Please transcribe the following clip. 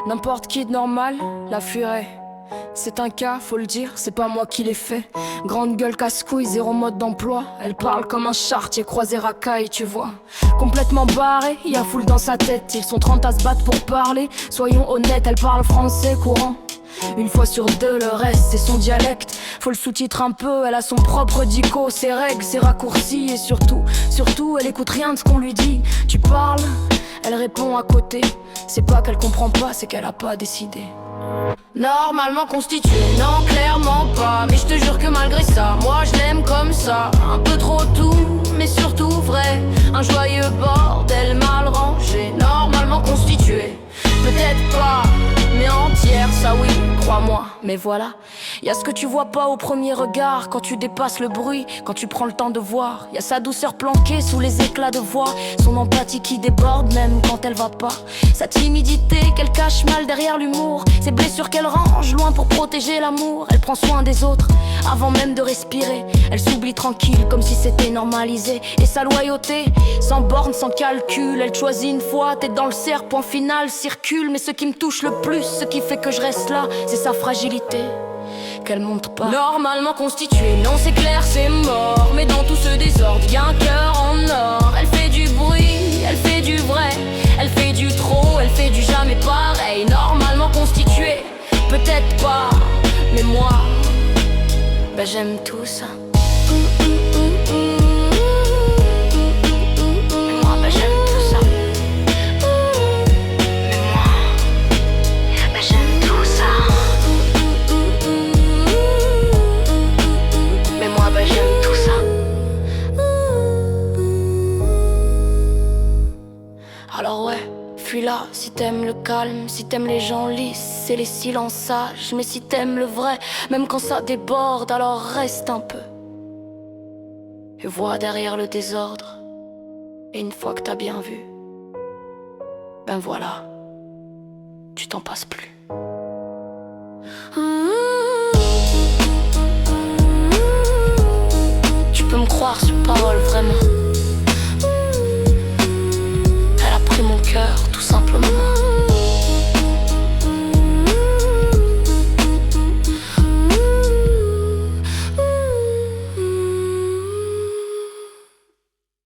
N'importe qui de normal la fuirait. C'est un cas, faut le dire, c'est pas moi qui l'ai fait. Grande gueule casse-couille, zéro mode d'emploi. Elle parle comme un chartier croisé racaille, tu vois. Complètement barré, y a foule dans sa tête. Ils sont 30 à se battre pour parler. Soyons honnêtes, elle parle français courant. Une fois sur deux, le reste c'est son dialecte. Faut le sous-titre un peu, elle a son propre dico. Ses règles, ses raccourcis et surtout, elle écoute rien de ce qu'on lui dit. Tu parles, elle répond à côté. C'est pas qu'elle comprend pas, c'est qu'elle a pas décidé. Normalement constitué, non clairement pas. Mais je te jure que malgré ça, moi je l'aime comme ça. Un peu trop tout, mais surtout vrai. Un joyeux bordel mal rangé. Normalement constitué, peut-être pas, mais entière, ça oui, crois-moi. Mais voilà, y'a ce que tu vois pas au premier regard. Quand tu dépasses le bruit, quand tu prends le temps de voir. Y'a sa douceur planquée sous les éclats de voix. Son empathie qui déborde même quand elle va pas. Sa timidité qu'elle cache mal derrière l'humour. Ses blessures qu'elle range loin pour protéger l'amour. Elle prend soin des autres avant même de respirer. Elle s'oublie tranquille comme si c'était normalisé. Et sa loyauté, sans borne, sans calcul. Elle choisit une fois, t'es dans le cerf, point final, circule. Mais ce qui me touche le plus, ce qui fait que je reste là, c'est sa fragilité qu'elle montre pas. Normalement constituée, non c'est clair, c'est mort. Mais dans tout ce désordre, y'a un cœur en or. Elle fait du bruit, elle fait du vrai. Elle fait du trop, elle fait du jamais pareil. Normalement constituée, peut-être pas, mais moi, ben j'aime tout ça. Alors ouais, fuis là si t'aimes le calme, si t'aimes les gens lisses et les silences sages. Mais si t'aimes le vrai, même quand ça déborde, alors reste un peu et vois derrière le désordre. Et une fois que t'as bien vu, ben voilà, tu t'en passes plus. Tu peux me croire sur parole, vraiment.